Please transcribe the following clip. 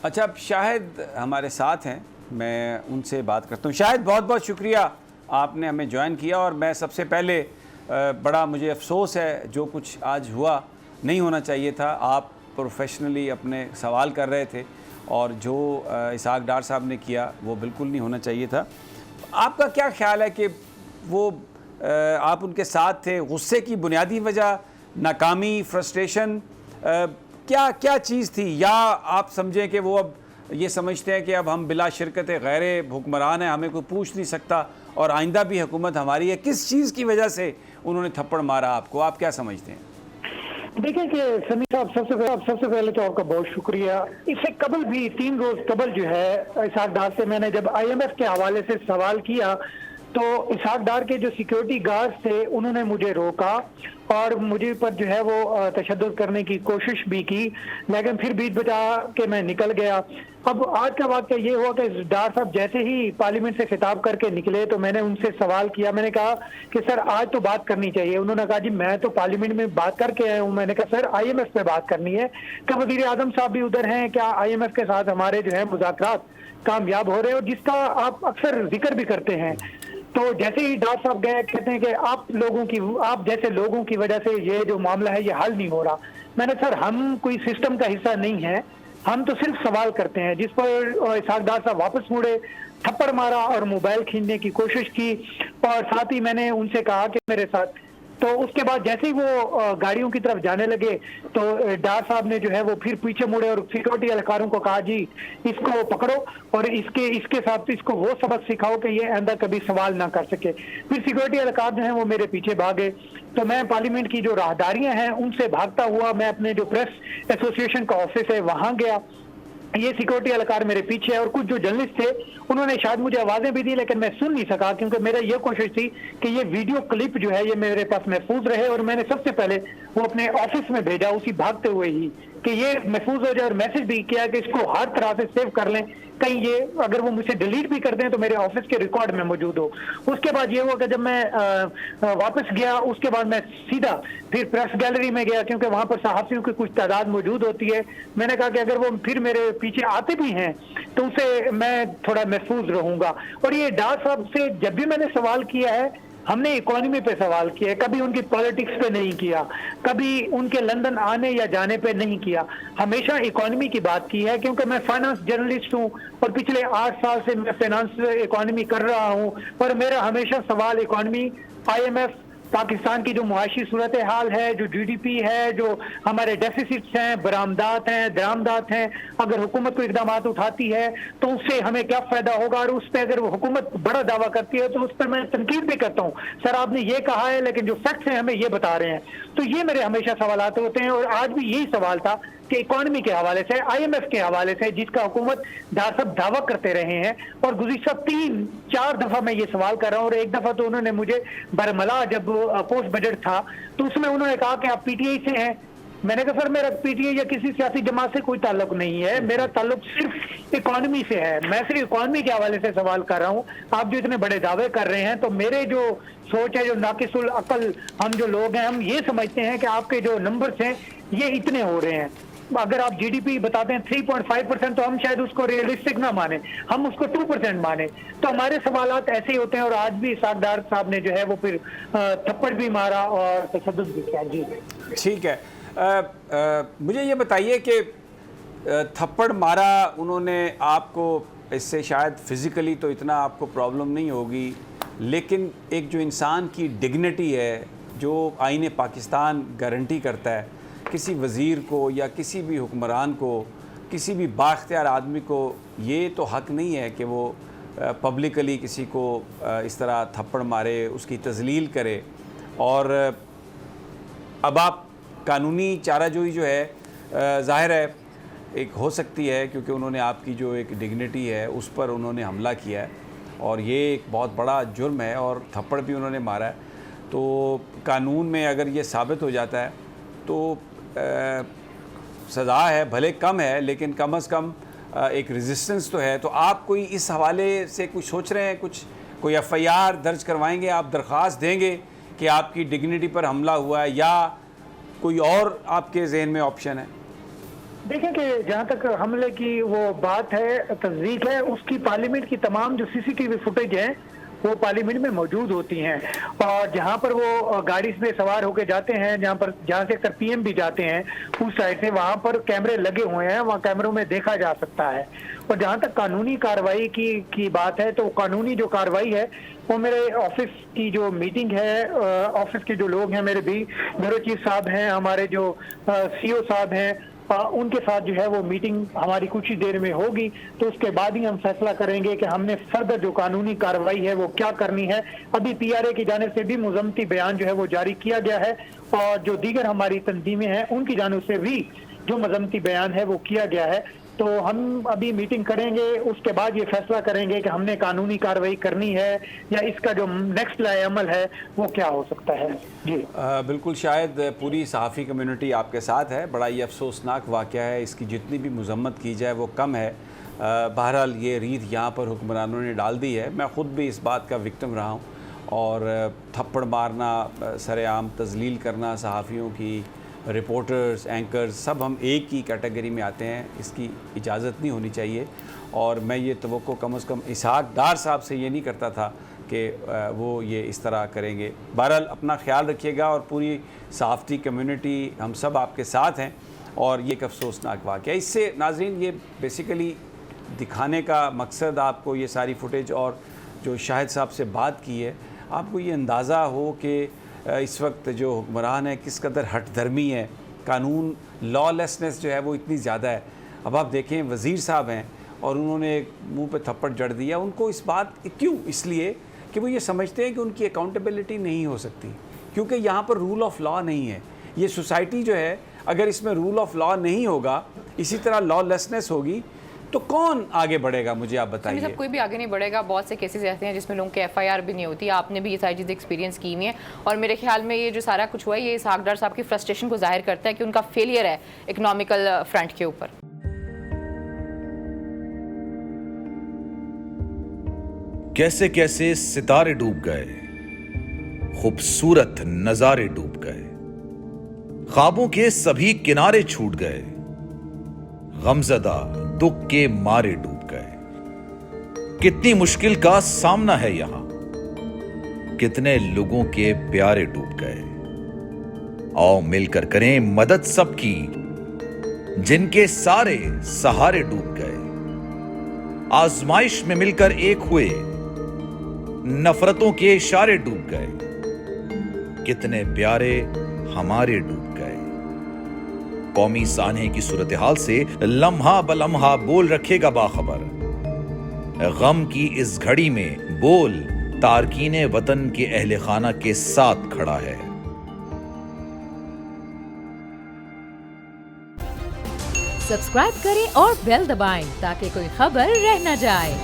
اچھا، اب شاہد ہمارے ساتھ ہیں، میں ان سے بات کرتا ہوں۔ شاہد، بہت بہت شکریہ، آپ نے ہمیں جوائن کیا، اور میں سب سے پہلے بڑا مجھے افسوس ہے جو کچھ آج ہوا، نہیں ہونا چاہیے تھا۔ آپ پروفیشنلی اپنے سوال کر رہے تھے، اور جو اسحاق ڈار صاحب نے کیا وہ بالکل نہیں ہونا چاہیے تھا۔ آپ کا کیا خیال ہے کہ وہ آپ ان کے ساتھ تھے، غصے کی بنیادی وجہ ناکامی، فرسٹریشن، کیا چیز تھی؟ یا آپ سمجھیں کہ وہ اب یہ سمجھتے ہیں کہ اب ہم بلا شرکت غیر حکمران ہیں، ہمیں کوئی پوچھ نہیں سکتا، اور آئندہ بھی حکومت ہماری ہے؟ کس چیز کی وجہ سے انہوں نے تھپڑ مارا آپ کو؟ آپ کیا سمجھتے ہیں؟ دیکھیں کہ سمی صاحب، سب سے پہلے تو آپ کا بہت شکریہ۔ اس سے قبل بھی 3 روز قبل جو ہے اسحاق ڈار سے میں نے جب IMF کے حوالے سے سوال کیا تو اسحاق ڈار کے جو سیکیورٹی گارڈز تھے انہوں نے مجھے روکا اور مجھے پر جو ہے وہ تشدد کرنے کی کوشش بھی کی، لیکن پھر بیچ بچا کے میں نکل گیا۔ اب آج کا واقعہ یہ ہوا کہ ڈار صاحب جیسے ہی پارلیمنٹ سے خطاب کر کے نکلے تو میں نے ان سے سوال کیا، میں نے کہا کہ سر آج تو بات کرنی چاہیے۔ انہوں نے کہا جی میں تو پارلیمنٹ میں بات کر کے آیا ہوں۔ میں نے کہا سر IMF پہ بات کرنی ہے، کیا وزیر اعظم صاحب بھی ادھر ہیں؟ کیا IMF کے ساتھ ہمارے جو ہے مذاکرات کامیاب ہو رہے ہیں؟ اور جس کا آپ اکثر ذکر بھی کرتے ہیں۔ تو جیسے ہی ڈار صاحب گئے، کہتے ہیں کہ آپ جیسے لوگوں کی وجہ سے یہ جو معاملہ ہے یہ حل نہیں ہو رہا۔ میں نے سر ہم کوئی سسٹم کا حصہ نہیں ہے، ہم تو صرف سوال کرتے ہیں۔ جس پر اسحاق ڈار صاحب واپس مڑے، تھپڑ مارا اور موبائل کھینچنے کی کوشش کی، اور ساتھ ہی میں نے ان سے کہا کہ میرے ساتھ، تو اس کے بعد جیسے ہی وہ گاڑیوں کی طرف جانے لگے تو ڈار صاحب نے جو ہے وہ پھر پیچھے مڑے اور سیکورٹی اہلکاروں کو کہا جی اس کو پکڑو اور اس کے ساتھ اس کو وہ سبق سکھاؤ کہ یہ آئندہ کبھی سوال نہ کر سکے۔ پھر سیکورٹی اہلکار جو ہیں وہ میرے پیچھے بھاگے، تو میں پارلیمنٹ کی جو راہداریاں ہیں ان سے بھاگتا ہوا میں اپنے جو پریس ایسوسی ایشن کا آفس ہے وہاں گیا۔ یہ سیکورٹی اہلکار میرے پیچھے ہے، اور کچھ جو جرنلسٹ تھے انہوں نے شاید مجھے آوازیں بھی دی لیکن میں سن نہیں سکا، کیونکہ میرا یہ کوشش تھی کہ یہ ویڈیو کلپ جو ہے یہ میرے پاس محفوظ رہے، اور میں نے سب سے پہلے وہ اپنے آفس میں بھیجا اسی بھاگتے ہوئے ہی کہ یہ محفوظ ہو جائے، اور میسج بھی کیا کہ اس کو ہر طرح سے سیو کر لیں، کہیں یہ اگر وہ مجھ سے ڈیلیٹ بھی کر دیں تو میرے آفس کے ریکارڈ میں موجود ہو۔ اس کے بعد یہ ہوا کہ جب میں واپس گیا اس کے بعد میں سیدھا پھر پریس گیلری میں گیا، کیونکہ وہاں پر صحافیوں کی کچھ تعداد موجود ہوتی ہے۔ میں نے کہا کہ اگر وہ پھر میرے پیچھے آتے بھی ہیں تو ان سے میں تھوڑا محفوظ رہوں گا۔ اور یہ ڈار صاحب سے جب بھی میں نے سوال کیا ہے ہم نے اکانومی پہ سوال کیا ہے، کبھی ان کی پالیٹکس پہ نہیں کیا، کبھی ان کے لندن آنے یا جانے پہ نہیں کیا، ہمیشہ اکانومی کی بات کی ہے، کیونکہ میں فائنانس جرنلسٹ ہوں اور پچھلے 8 سال سے میں فائنانس اکانومی کر رہا ہوں، اور میرا ہمیشہ سوال اکانومی، IMF، پاکستان کی جو معاشی صورتحال ہے، جو GDP ہے، جو ہمارے ڈیفیسٹس ہیں، برآمدات ہیں، درآمدات ہیں، اگر حکومت کو اقدامات اٹھاتی ہے تو اس سے ہمیں کیا فائدہ ہوگا، اور اس پہ اگر وہ حکومت بڑا دعویٰ کرتی ہے تو اس پر میں تنقید بھی کرتا ہوں، سر آپ نے یہ کہا ہے لیکن جو فیکٹس ہیں ہمیں یہ بتا رہے ہیں۔ تو یہ میرے ہمیشہ سوالات ہوتے ہیں، اور آج بھی یہی سوال تھا کہ اکانومی کے حوالے سے، IMF کے حوالے سے جس کا حکومت ڈار صاحب دعویٰ کرتے رہے ہیں، اور گزشتہ 3-4 دفعہ میں یہ سوال کر رہا ہوں، اور ایک دفعہ تو انہوں نے مجھے برملا جب پوسٹ بجٹ تھا تو اس میں انہوں نے کہا کہ آپ PTI سے ہیں۔ میں نے کہا سر میرا PTI یا کسی سیاسی جماعت سے کوئی تعلق نہیں ہے، میرا تعلق صرف اکانومی سے ہے، میں صرف اکانومی کے حوالے سے سوال کر رہا ہوں۔ آپ جو اتنے بڑے دعوے کر رہے ہیں تو میرے جو سوچ ہے، جو ناقص العقل ہم جو لوگ ہیں ہم یہ سمجھتے ہیں کہ آپ کے جو نمبرز ہیں یہ اتنے ہو رہے ہیں۔ اگر آپ GDP بتاتے ہیں 3.5% تو ہم شاید اس کو ریئلسٹک نہ مانیں، ہم اس کو 2% مانیں۔ تو ہمارے سوالات ایسے ہی ہوتے ہیں، اور آج بھی اسحاق ڈار صاحب نے جو ہے وہ پھر تھپڑ بھی مارا اور تشدد بھی کیا۔ جی ٹھیک ہے، مجھے یہ بتائیے کہ تھپڑ مارا انہوں نے آپ کو، اس سے شاید فزیکلی تو اتنا آپ کو پرابلم نہیں ہوگی، لیکن ایک جو انسان کی ڈگنیٹی ہے جو آئین پاکستان گارنٹی کرتا ہے، کسی وزیر کو یا کسی بھی حکمران کو، کسی بھی بااختیار آدمی کو یہ تو حق نہیں ہے کہ وہ پبلکلی کسی کو اس طرح تھپڑ مارے، اس کی تذلیل کرے۔ اور اب آپ قانونی چارہ جوئی جو ہے ظاہر ہے ایک ہو سکتی ہے، کیونکہ انہوں نے آپ کی جو ایک ڈگنیٹی ہے اس پر انہوں نے حملہ کیا ہے، اور یہ ایک بہت بڑا جرم ہے، اور تھپڑ بھی انہوں نے مارا ہے۔ تو قانون میں اگر یہ ثابت ہو جاتا ہے تو سزا ہے، بھلے کم ہے لیکن کم از کم ایک ریزسٹنس تو ہے۔ تو آپ کوئی اس حوالے سے کچھ سوچ رہے ہیں، کوئی FIR درج کروائیں گے، آپ درخواست دیں گے کہ آپ کی ڈگنیٹی پر حملہ ہوا ہے، یا کوئی اور آپ کے ذہن میں آپشن ہے؟ دیکھیں کہ جہاں تک حملے کی وہ بات ہے، تصدیق ہے، اس کی پارلیمنٹ کی تمام جو سی سی ٹی وی فوٹیج ہیں وہ پارلیمنٹ میں موجود ہوتی ہیں، اور جہاں پر وہ گاڑی میں سوار ہو کے جاتے ہیں، جہاں سے اکثر پی ایم بھی جاتے ہیں اس سائڈ سے، وہاں پر کیمرے لگے ہوئے ہیں، وہاں کیمروں میں دیکھا جا سکتا ہے۔ اور جہاں تک قانونی کارروائی کی بات ہے تو قانونی جو کارروائی ہے وہ میرے آفس کی جو میٹنگ ہے، آفس کے جو لوگ ہیں، میرے بھی بیورو چیف صاحب ہیں، ہمارے جو سی او صاحب ہیں، ان کے ساتھ جو ہے وہ میٹنگ ہماری کچھ ہی دیر میں ہوگی، تو اس کے بعد ہی ہم فیصلہ کریں گے کہ ہم نے فردر جو قانونی کارروائی ہے وہ کیا کرنی ہے۔ ابھی پی آر اے کی جانب سے بھی مذمتی بیان جو ہے وہ جاری کیا گیا ہے، اور جو دیگر ہماری تنظیمیں ہیں ان کی جانب سے بھی جو مذمتی بیان ہے وہ کیا گیا ہے۔ تو ہم ابھی میٹنگ کریں گے، اس کے بعد یہ فیصلہ کریں گے کہ ہم نے قانونی کارروائی کرنی ہے یا اس کا جو نیکسٹ لائے عمل ہے وہ کیا ہو سکتا ہے۔ جی بالکل، شاید پوری صحافی کمیونٹی آپ کے ساتھ ہے، بڑا ہی افسوسناک واقعہ ہے، اس کی جتنی بھی مذمت کی جائے وہ کم ہے۔ بہرحال یہ ریت یہاں پر حکمرانوں نے ڈال دی ہے، میں خود بھی اس بات کا وکٹم رہا ہوں، اور تھپڑ مارنا، سر عام تذلیل کرنا صحافیوں کی، رپورٹرز، اینکرز، سب ہم ایک ہی کیٹیگری میں آتے ہیں، اس کی اجازت نہیں ہونی چاہیے، اور میں یہ توقع کم از کم اسحاق ڈار صاحب سے یہ نہیں کرتا تھا کہ وہ یہ اس طرح کریں گے۔ بہرحال اپنا خیال رکھیے گا، اور پوری صحافتی کمیونٹی ہم سب آپ کے ساتھ ہیں، اور یہ ایک افسوسناک واقعہ ہے۔ اس سے ناظرین یہ بیسیکلی دکھانے کا مقصد آپ کو یہ ساری فوٹیج اور جو شاہد صاحب سے بات کی ہے، آپ کو یہ اندازہ ہو کہ اس وقت جو حکمران ہے کس قدر ہٹ دھرمی ہے، قانون لا لیسنس جو ہے وہ اتنی زیادہ ہے۔ اب آپ دیکھیں وزیر صاحب ہیں اور انہوں نے منہ پہ تھپڑ جڑ دیا، ان کو اس بات کیوں؟ اس لیے کہ وہ یہ سمجھتے ہیں کہ ان کی اکاؤنٹیبلٹی نہیں ہو سکتی، کیونکہ یہاں پر رول آف لا نہیں ہے۔ یہ سوسائٹی جو ہے اگر اس میں رول آف لا نہیں ہوگا، اسی طرح لا لیسنس ہوگی، تو کون آگے بڑھے گا؟ مجھے آپ بتائیے۔ سب کوئی بھی آگے نہیں بڑھے گا، بہت سے کیسز ایسے ہیں جس میں لوگوں کے ایف آئی آر بھی نہیں ہوتی، آپ نے بھی یہ ساری چیزیں ایکسپیرینس کی ہوئی ہیں، اور میرے خیال میں یہ جو سارا کچھ ہوا ہے یہ اسحاق ڈار صاحب کی فرسٹریشن کو ظاہر کرتا ہے کہ ان کا فیلئر ہے اکنامیکل فرنٹ کے اوپر۔ کیسے کیسے ستارے ڈوب گئے، خوبصورت نظارے ڈوب گئے، خوابوں کے سبھی کنارے چھوٹ گئے، غمزدہ دکھ کے مارے ڈوب گئے۔ کتنی مشکل کا سامنا ہے یہاں، کتنے لوگوں کے پیارے ڈوب گئے۔ آؤ مل کر کریں مدد سب کی جن کے سارے سہارے ڈوب گئے۔ آزمائش میں مل کر ایک ہوئے، نفرتوں کے اشارے ڈوب گئے، کتنے پیارے ہمارے ڈوب گئے۔ قومی سانحے کی صورتحال سے لمحہ بلمحہ بول رکھے گا باخبر، غم کی اس گھڑی میں بول تارکین وطن کے اہل خانہ کے ساتھ کھڑا ہے۔ سبسکرائب کریں اور بیل دبائیں تاکہ کوئی خبر رہ نہ جائے۔